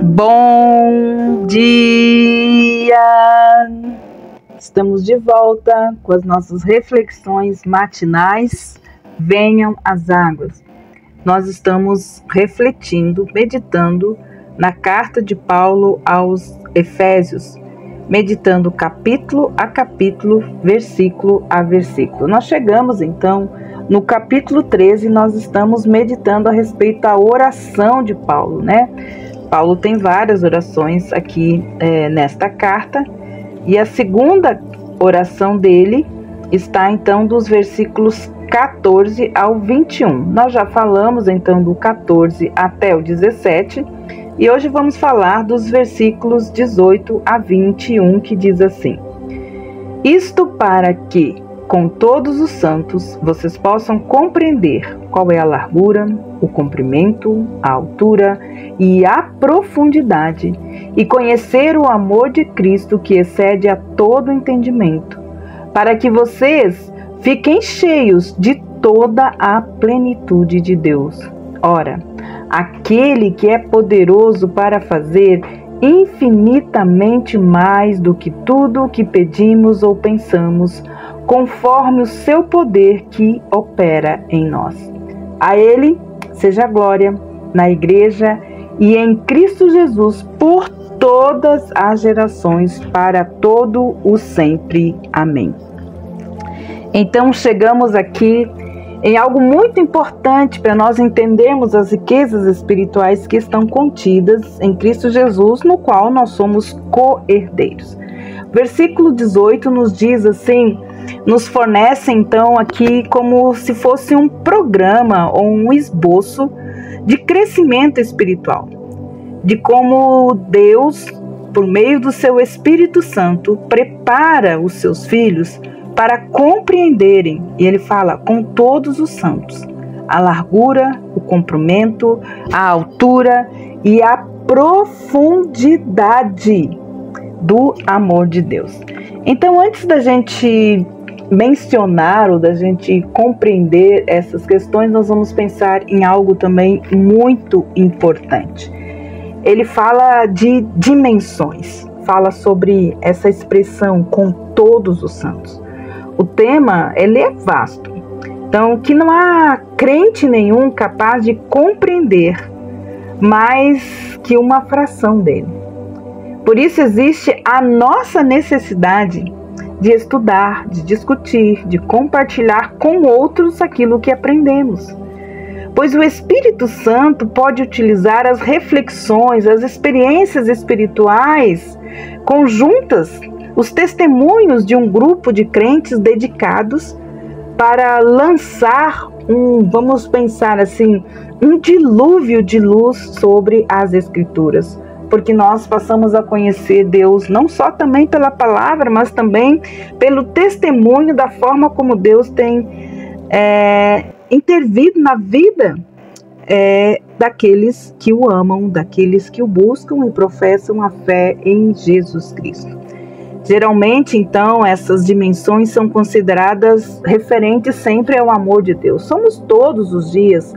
Bom dia! Estamos de volta com as nossas reflexões matinais. Venham as águas. Nós estamos refletindo, meditando na carta de Paulo aos Efésios, meditando capítulo a capítulo, versículo a versículo. Nós chegamos então no capítulo 13, nós estamos meditando a respeito da oração de Paulo, né? Paulo tem várias orações aqui nesta carta, e a segunda oração dele está então dos versículos 14 ao 21. Nós já falamos então do 14 até o 17, e hoje vamos falar dos versículos 18 a 21, que diz assim: Isto para que, com todos os santos, vocês possam compreender qual é a largura, o comprimento, a altura e a profundidade, e conhecer o amor de Cristo que excede a todo entendimento, para que vocês fiquem cheios de toda a plenitude de Deus. Ora, aquele que é poderoso para fazer infinitamente mais do que tudo o que pedimos ou pensamos, conforme o seu poder que opera em nós. A Ele seja a glória na Igreja e em Cristo Jesus por todas as gerações, para todo o sempre. Amém. Então chegamos aqui em algo muito importante para nós entendermos as riquezas espirituais que estão contidas em Cristo Jesus, no qual nós somos co-herdeiros. Versículo 18 nos diz assim, nos fornece então aqui como se fosse um programa ou um esboço de crescimento espiritual, de como Deus, por meio do seu Espírito Santo, prepara os seus filhos para compreenderem, e ele fala, com todos os santos, a largura, o comprimento, a altura e a profundidade do amor de Deus. Então, antes da gente mencionar ou da gente compreender essas questões, nós vamos pensar em algo também muito importante. Ele fala de dimensões, fala sobre essa expressão com todos os santos. O tema, ele é vasto, então que não há crente nenhum capaz de compreender mais que uma fração dele. Por isso existe a nossa necessidade de estudar, de discutir, de compartilhar com outros aquilo que aprendemos. Pois o Espírito Santo pode utilizar as reflexões, as experiências espirituais conjuntas, os testemunhos de um grupo de crentes dedicados para lançar vamos pensar assim, um dilúvio de luz sobre as Escrituras. Porque nós passamos a conhecer Deus não só também pela palavra, mas também pelo testemunho da forma como Deus tem intervido na vida daqueles que o amam, daqueles que o buscam e professam a fé em Jesus Cristo. Geralmente, então, essas dimensões são consideradas referentes sempre ao amor de Deus. Somos todos os dias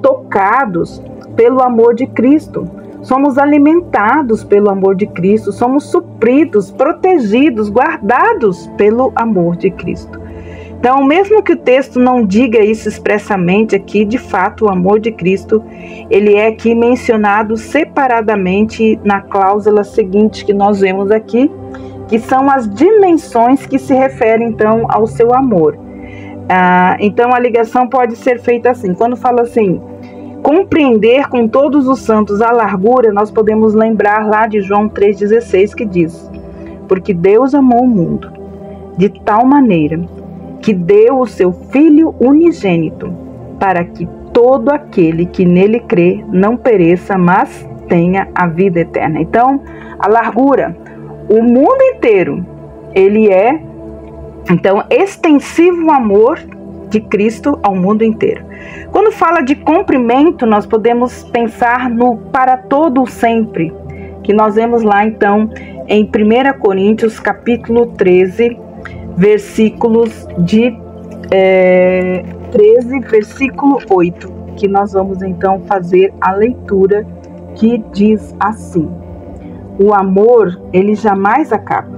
tocados pelo amor de Cristo. Somos alimentados pelo amor de Cristo, somos supridos, protegidos, guardados pelo amor de Cristo. Então, mesmo que o texto não diga isso expressamente aqui, de fato, o amor de Cristo, ele é aqui mencionado separadamente na cláusula seguinte que nós vemos aqui, que são as dimensões que se referem, então, ao seu amor. Então, a ligação pode ser feita assim, quando fala assim, compreender com todos os santos a largura, nós podemos lembrar lá de João 3,16, que diz, porque Deus amou o mundo de tal maneira que deu o seu Filho unigênito, para que todo aquele que nele crê não pereça, mas tenha a vida eterna. Então, a largura, o mundo inteiro, ele é, então, extensivo amor de Cristo ao mundo inteiro. Quando fala de comprimento, nós podemos pensar no para todo o sempre, que nós vemos lá então em 1 Coríntios capítulo 13, versículos de 13, versículo 8, que nós vamos então fazer a leitura, que diz assim: o amor, ele jamais acaba.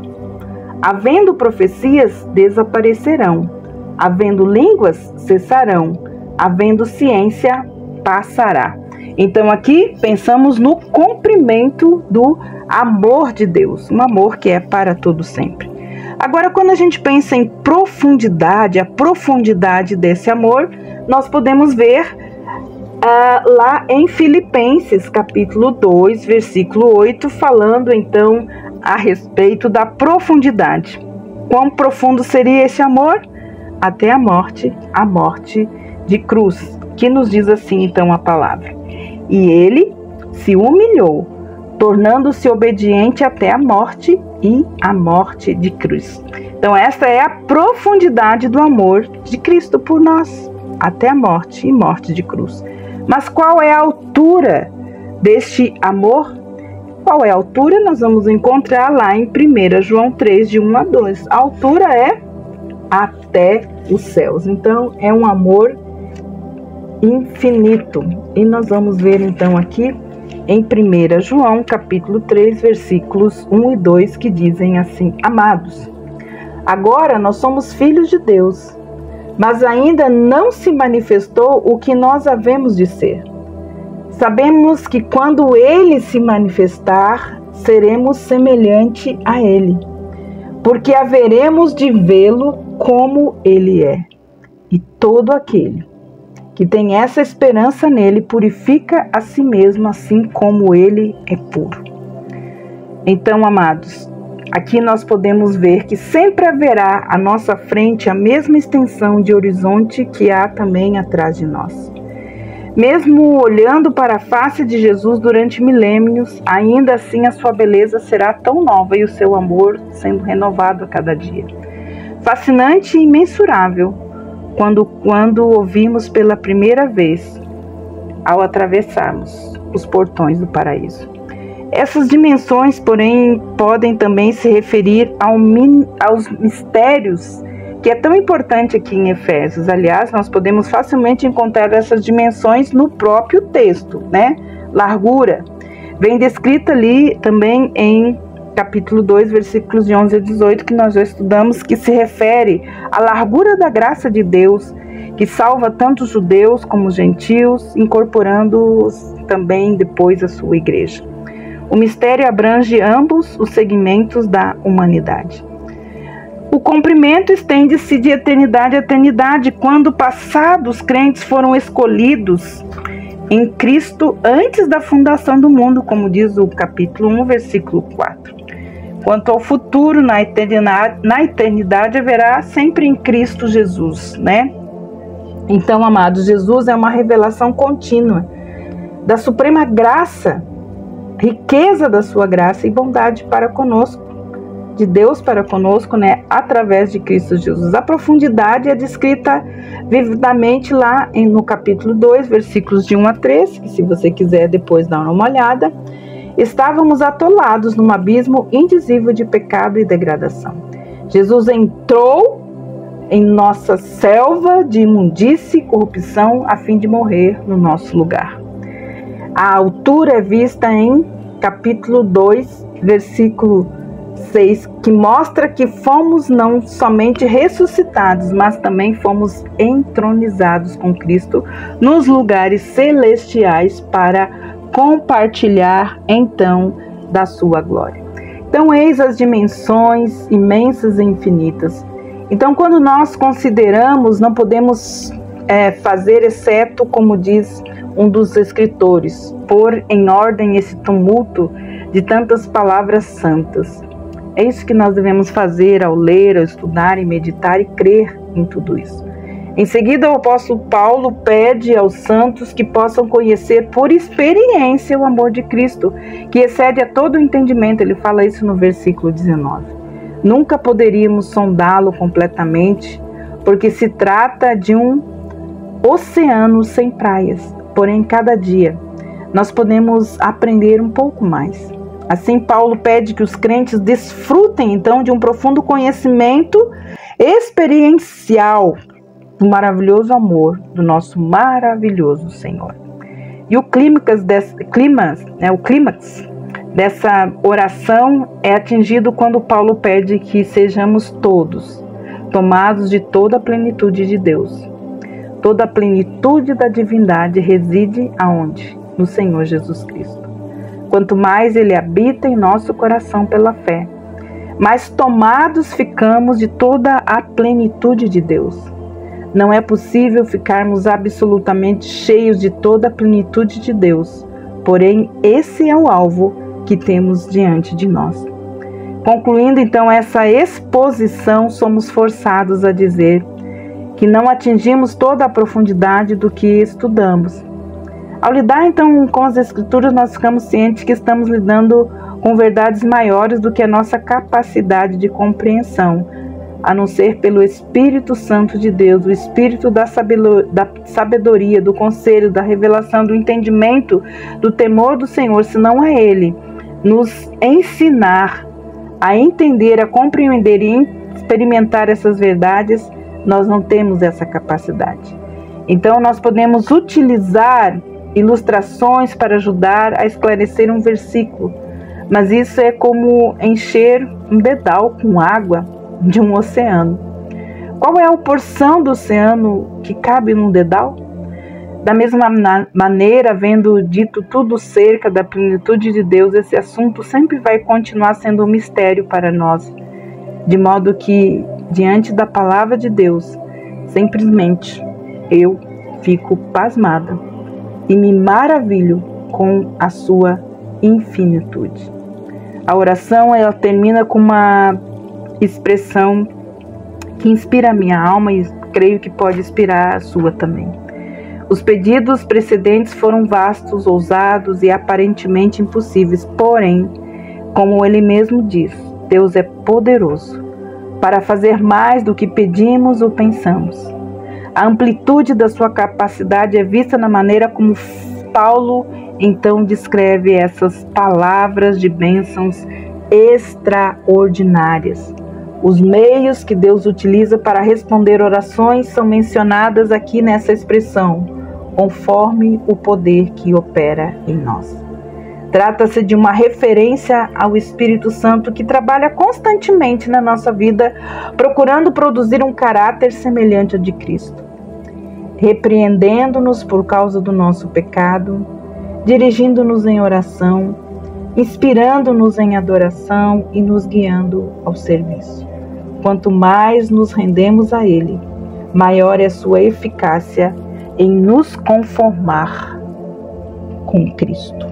Havendo profecias, desaparecerão. Havendo línguas, cessarão. Havendo ciência, passará. Então aqui pensamos no cumprimento do amor de Deus, um amor que é para todo sempre. Agora, quando a gente pensa em profundidade, a profundidade desse amor, nós podemos ver lá em Filipenses, capítulo 2, versículo 8, falando então a respeito da profundidade. Quão profundo seria esse amor? Até a morte de cruz, que nos diz assim então a palavra: e ele se humilhou, tornando-se obediente até a morte, e a morte de cruz. Então esta é a profundidade do amor de Cristo por nós, até a morte e morte de cruz. Mas qual é a altura deste amor? Qual é a altura? Nós vamos encontrar lá em 1 João 3, de 1 a 2. A altura é até os céus. Então é um amor infinito. E nós vamos ver então aqui em 1 João capítulo 3, versículos 1 e 2, que dizem assim: amados, agora nós somos filhos de Deus, mas ainda não se manifestou o que nós havemos de ser. Sabemos que quando ele se manifestar, seremos semelhante a ele, porque haveremos de vê-lo como ele é. E todo aquele que tem essa esperança nele purifica a si mesmo, assim como ele é puro. Então, amados, aqui nós podemos ver que sempre haverá à nossa frente a mesma extensão de horizonte que há também atrás de nós. Mesmo olhando para a face de Jesus durante milênios, ainda assim a sua beleza será tão nova e o seu amor sendo renovado a cada dia. Fascinante e imensurável quando ouvimos pela primeira vez ao atravessarmos os portões do paraíso. Essas dimensões, porém, podem também se referir aos mistérios, que é tão importante aqui em Efésios. Aliás, nós podemos facilmente encontrar essas dimensões no próprio texto, né? Largura vem descrita ali também em capítulo 2, versículos de 11 a 18, que nós já estudamos, que se refere à largura da graça de Deus, que salva tanto os judeus como os gentios, incorporando-os também depois à sua igreja. O mistério abrange ambos os segmentos da humanidade. O comprimento estende-se de eternidade a eternidade, quando passados os crentes foram escolhidos em Cristo antes da fundação do mundo, como diz o capítulo 1, versículo 4. Quanto ao futuro, na eternidade haverá sempre em Cristo Jesus, né? Então, amados, Jesus é uma revelação contínua da suprema graça, riqueza da sua graça e bondade para conosco, de Deus para conosco, né, através de Cristo Jesus. A profundidade é descrita vividamente lá no capítulo 2, versículos de 1 a 3, que se você quiser depois dar uma olhada. Estávamos atolados num abismo indizível de pecado e degradação. Jesus entrou em nossa selva de imundície e corrupção a fim de morrer no nosso lugar. A altura é vista em capítulo 2, versículo 6, que mostra que fomos não somente ressuscitados, mas também fomos entronizados com Cristo nos lugares celestiais para compartilhar então da sua glória. Então, eis as dimensões imensas e infinitas. Então, quando nós consideramos, não podemos fazer, exceto, como diz um dos escritores, pôr em ordem esse tumulto de tantas palavras santas. É isso que nós devemos fazer ao ler, ao estudar e meditar e crer em tudo isso. Em seguida, o apóstolo Paulo pede aos santos que possam conhecer por experiência o amor de Cristo, que excede a todo o entendimento. Ele fala isso no versículo 19. Nunca poderíamos sondá-lo completamente, porque se trata de um oceano sem praias. Porém, cada dia nós podemos aprender um pouco mais. Assim, Paulo pede que os crentes desfrutem, então, de um profundo conhecimento experiencial do maravilhoso amor do nosso maravilhoso Senhor. E o clímax dessa oração é atingido quando Paulo pede que sejamos todos tomados de toda a plenitude de Deus. Toda a plenitude da divindade reside aonde? No Senhor Jesus Cristo. Quanto mais Ele habita em nosso coração pela fé, mais tomados ficamos de toda a plenitude de Deus. Não é possível ficarmos absolutamente cheios de toda a plenitude de Deus, porém esse é o alvo que temos diante de nós. Concluindo então essa exposição, somos forçados a dizer que não atingimos toda a profundidade do que estudamos. Ao lidar então com as Escrituras, nós ficamos cientes que estamos lidando com verdades maiores do que a nossa capacidade de compreensão, a não ser pelo Espírito Santo de Deus, o Espírito da sabedoria, do conselho, da revelação, do entendimento, do temor do Senhor, se não é Ele nos ensinar a entender, a compreender e experimentar essas verdades, nós não temos essa capacidade. Então nós podemos utilizar ilustrações para ajudar a esclarecer um versículo, mas isso é como encher um dedal com água de um oceano. Qual é a porção do oceano que cabe num dedal? Da mesma maneira, havendo dito tudo cerca da plenitude de Deus, esse assunto sempre vai continuar sendo um mistério para nós, de modo que, diante da palavra de Deus, simplesmente eu fico pasmada e me maravilho com a sua infinitude. A oração, ela termina com uma expressão que inspira a minha alma e creio que pode inspirar a sua também. Os pedidos precedentes foram vastos, ousados e aparentemente impossíveis, porém, como ele mesmo diz, Deus é poderoso para fazer mais do que pedimos ou pensamos. A amplitude da sua capacidade é vista na maneira como Paulo então descreve essas palavras de bênçãos extraordinárias. Os meios que Deus utiliza para responder orações são mencionadas aqui nessa expressão, conforme o poder que opera em nós. Trata-se de uma referência ao Espírito Santo que trabalha constantemente na nossa vida, procurando produzir um caráter semelhante ao de Cristo, repreendendo-nos por causa do nosso pecado, dirigindo-nos em oração, inspirando-nos em adoração e nos guiando ao serviço. Quanto mais nos rendemos a Ele, maior é a sua eficácia em nos conformar com Cristo.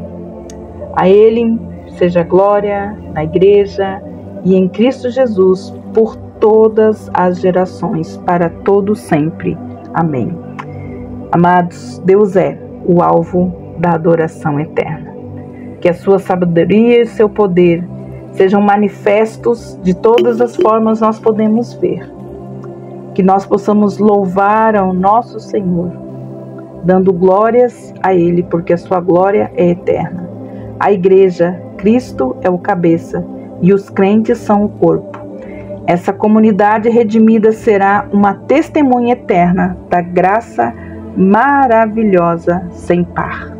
A Ele seja glória na Igreja e em Cristo Jesus por todas as gerações, para todo sempre. Amém. Amados, Deus é o alvo da adoração eterna. Que a sua sabedoria e o seu poder sejam manifestos de todas as formas nós podemos ver. Que nós possamos louvar ao nosso Senhor, dando glórias a Ele, porque a sua glória é eterna. A Igreja, Cristo é o cabeça e os crentes são o corpo. Essa comunidade redimida será uma testemunha eterna da graça maravilhosa sem par.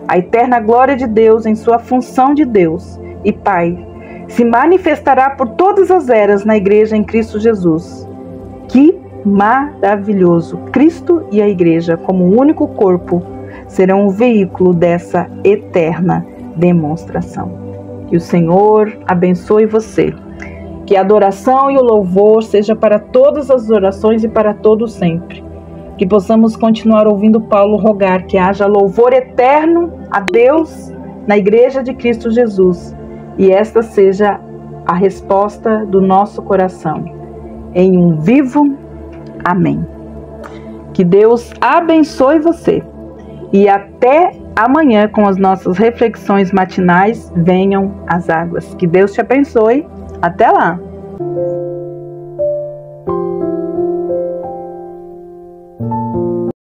A eterna glória de Deus em sua função de Deus e Pai se manifestará por todas as eras na Igreja em Cristo Jesus. Que maravilhoso! Cristo e a Igreja, como um único corpo, serão o veículo dessa eterna demonstração. Que o Senhor abençoe você. Que a adoração e o louvor seja para todas as orações e para todo sempre. Que possamos continuar ouvindo Paulo rogar que haja louvor eterno a Deus na Igreja de Cristo Jesus. E esta seja a resposta do nosso coração. Em um vivo amém. Que Deus abençoe você. E até amanhã com as nossas reflexões matinais, venham as águas. Que Deus te abençoe. Até lá!